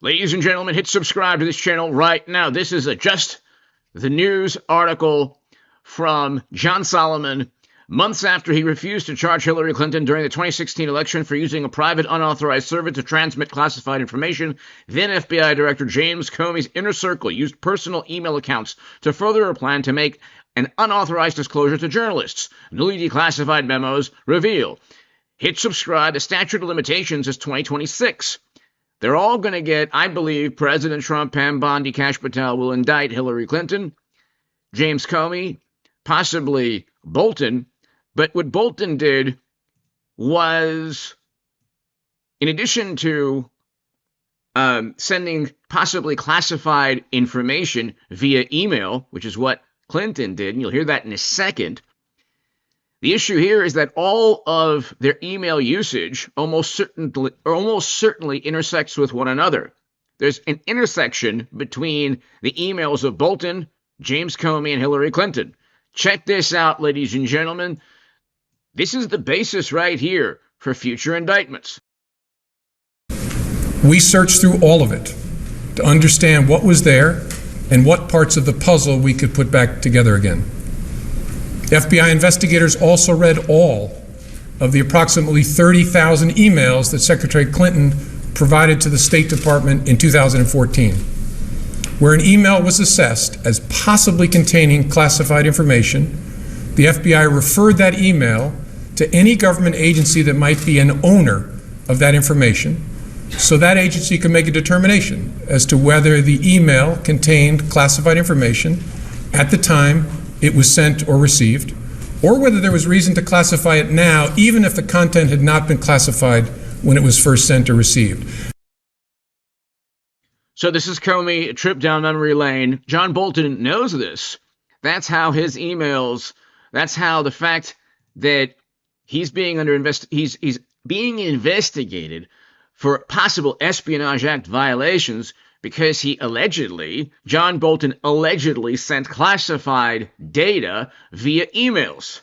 Ladies and gentlemen, hit subscribe to this channel right now. This is just the news article from John Solomon, months after he refused to charge Hillary Clinton during the 2016 election for using a private unauthorized server to transmit classified information. Then FBI Director James Comey's inner circle used personal email accounts to further a plan to make an unauthorized disclosure to journalists. Newly declassified memos reveal. Hit subscribe. The statute of limitations is 2026. They're all going to get, I believe, President Trump, Pam Bondi, Kash Patel will indict Hillary Clinton, James Comey, possibly Bolton. But what Bolton did was, in addition to sending possibly classified information via email, which is what Clinton did, and you'll hear that in a second, the issue here is that all of their email usage almost certainly intersects with one another. There's an intersection between the emails of Bolton, James Comey, and Hillary Clinton. Check this out, ladies and gentlemen. This is the basis right here for future indictments. We searched through all of it to understand what was there and what parts of the puzzle we could put back together again. FBI investigators also read all of the approximately 30,000 emails that Secretary Clinton provided to the State Department in 2014, where an email was assessed as possibly containing classified information. The FBI referred that email to any government agency that might be an owner of that information, so that agency can make a determination as to whether the email contained classified information at the time it was sent or received, or whether there was reason to classify it now, even if the content had not been classified when it was first sent or received. So this is Comey, a trip down memory lane. John Bolton knows this. That's how his emails, that's how the fact that he's being he's being investigated for possible Espionage Act violations because he John Bolton allegedly sent classified data via emails.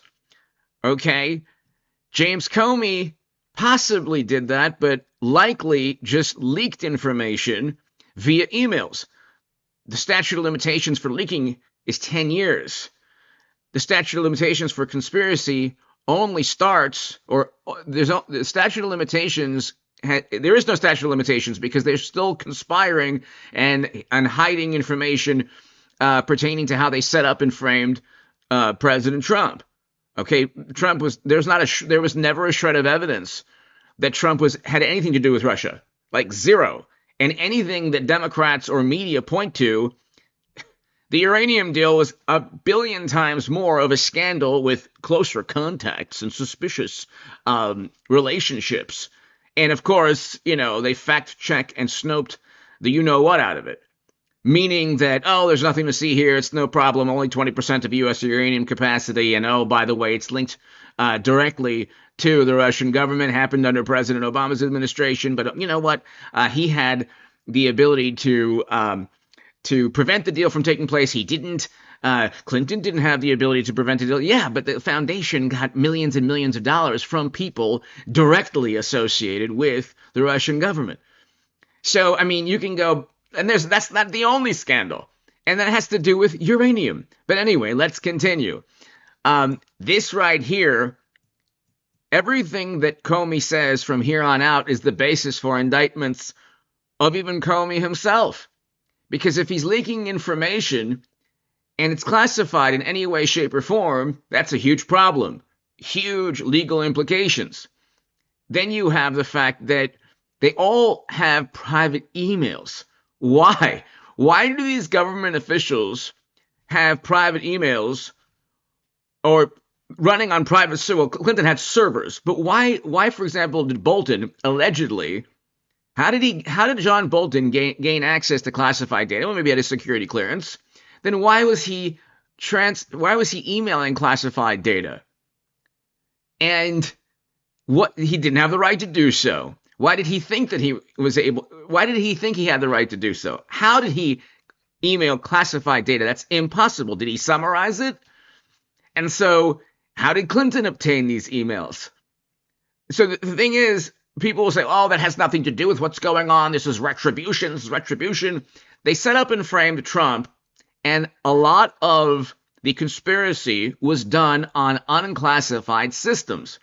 Okay? James Comey possibly did that, but likely just leaked information via emails. The statute of limitations for leaking is 10 years. The statute of limitations for conspiracy only starts, or the statute of limitations, there is no statute of limitations because they're still conspiring and hiding information pertaining to how they set up and framed President Trump. Okay, there was never a shred of evidence that Trump had anything to do with Russia, like zero. And anything that Democrats or media point to, the uranium deal was a billion times more of a scandal with closer contacts and suspicious relationships. And of course, they fact-check and snoped the you-know-what out of it. Meaning that, there's nothing to see here, it's no problem, only 20% of U.S. uranium capacity, and by the way, it's linked directly to the Russian government, happened under President Obama's administration, but you know what? He had the ability to prevent the deal from taking place. He didn't. Clinton didn't have the ability to prevent the deal. Yeah, but the foundation got millions and millions of dollars from people directly associated with the Russian government. So, I mean, you can go, and that's not the only scandal. And that has to do with uranium. But anyway, let's continue. This right here, everything that Comey says from here on out is the basis for indictments of even Comey himself. Because if he's leaking information and it's classified in any way, shape, or form, that's a huge problem. Huge legal implications. Then you have the fact that they all have private emails. Why? Why do these government officials have private emails or running on private servers? Well, Clinton had servers, but why, for example, did Bolton allegedly, how did John Bolton gain access to classified data? Well, maybe he had a security clearance. Then why was he emailing classified data? And he didn't have the right to do so. Why did he think that why did he think he had the right to do so? How did he email classified data? That's impossible. Did he summarize it? And so how did Clinton obtain these emails? So the thing is, people will say, oh, that has nothing to do with what's going on. This is retribution. This is retribution. They set up and framed Trump, and a lot of the conspiracy was done on unclassified systems,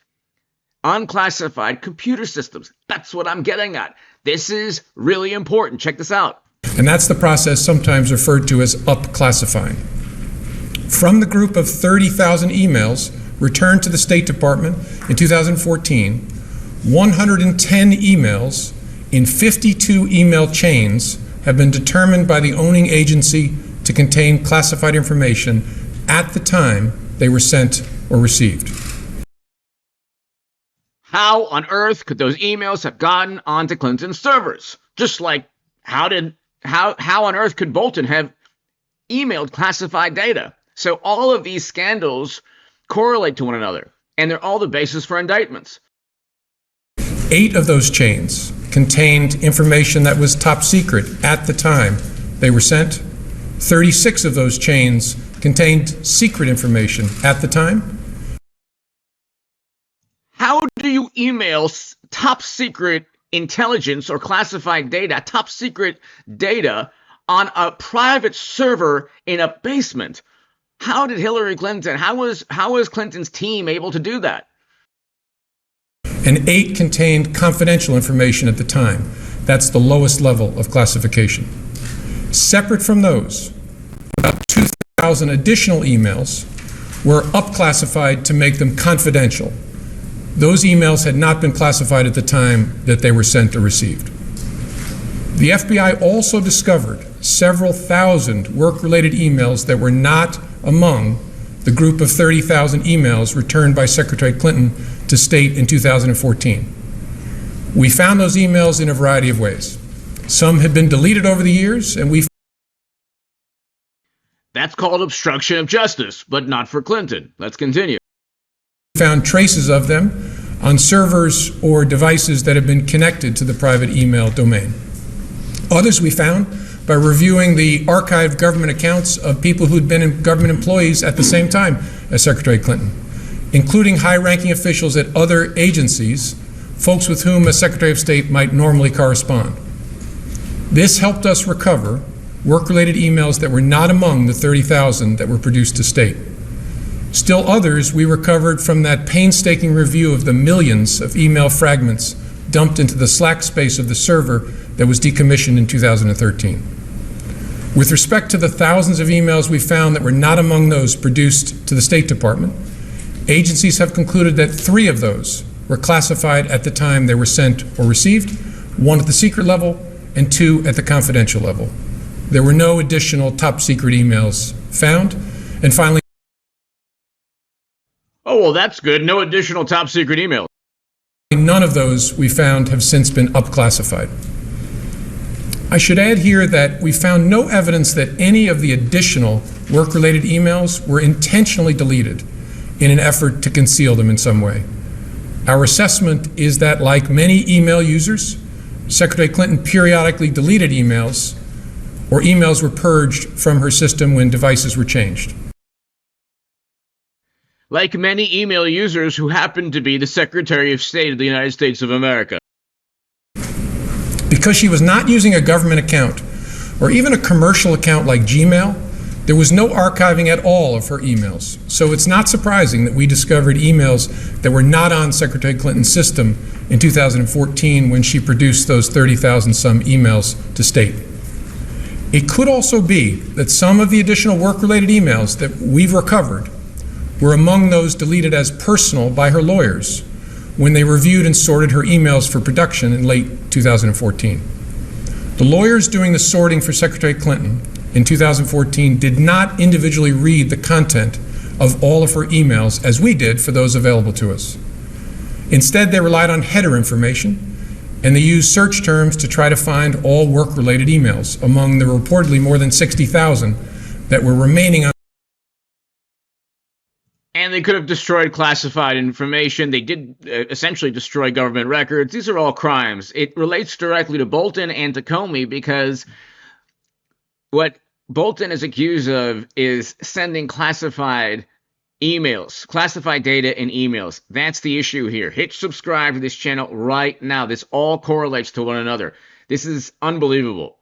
unclassified computer systems. That's what I'm getting at. This is really important. Check this out. And that's the process sometimes referred to as up-classifying. From the group of 30,000 emails returned to the State Department in 2014, 110 emails in 52 email chains have been determined by the owning agency to contain classified information at the time they were sent or received. How on earth could those emails have gotten onto Clinton's servers? Just like how on earth could Bolton have emailed classified data? So all of these scandals correlate to one another, and they're all the basis for indictments. 8 of those chains contained information that was top secret at the time they were sent. 36 of those chains contained secret information at the time. How do you email top secret intelligence or classified data, top secret data, on a private server in a basement? How did Hillary Clinton, how was Clinton's team able to do that? And 8 contained confidential information at the time. That's the lowest level of classification. Separate from those, about 2,000 additional emails were up-classified to make them confidential. Those emails had not been classified at the time that they were sent or received. The FBI also discovered several thousand work-related emails that were not among the group of 30,000 emails returned by Secretary Clinton to State in 2014. We found those emails in a variety of ways. Some had been deleted over the years, and we That's called obstruction of justice, but not for Clinton. Let's continue. found traces of them on servers or devices that have been connected to the private email domain. Others we found by reviewing the archived government accounts of people who'd been government employees at the same time as Secretary Clinton, including high-ranking officials at other agencies, folks with whom a Secretary of State might normally correspond. This helped us recover work-related emails that were not among the 30,000 that were produced to State. Still others we recovered from that painstaking review of the millions of email fragments dumped into the slack space of the server that was decommissioned in 2013. With respect to the thousands of emails we found that were not among those produced to the State Department, agencies have concluded that 3 of those were classified at the time they were sent or received, 1 at the secret level and 2 at the confidential level. There were no additional top secret emails found. And finally, Oh, well, that's good. No additional top secret emails. none of those we found have since been up-classified. I should add here that we found no evidence that any of the additional work-related emails were intentionally deleted in an effort to conceal them in some way. Our assessment is that, like many email users, Secretary Clinton periodically deleted emails, or emails were purged from her system when devices were changed. Like many email users who happen to be the Secretary of State of the United States of America. Because she was not using a government account or even a commercial account like Gmail, there was no archiving at all of her emails. So it's not surprising that we discovered emails that were not on Secretary Clinton's system in 2014 when she produced those 30,000 some emails to State. It could also be that some of the additional work-related emails that we've recovered were among those deleted as personal by her lawyers when they reviewed and sorted her emails for production in late 2014. The lawyers doing the sorting for Secretary Clinton in 2014 did not individually read the content of all of her emails as we did for those available to us. Instead, they relied on header information, and they used search terms to try to find all work-related emails among the reportedly more than 60,000 that were remaining on. And they could have destroyed classified information. They did essentially destroy government records. These are all crimes. It relates directly to Bolton and to Comey because what Bolton is accused of is sending classified Emails, classified data in emails. That's the issue here. Hit subscribe to this channel right now. This all correlates to one another. This is unbelievable.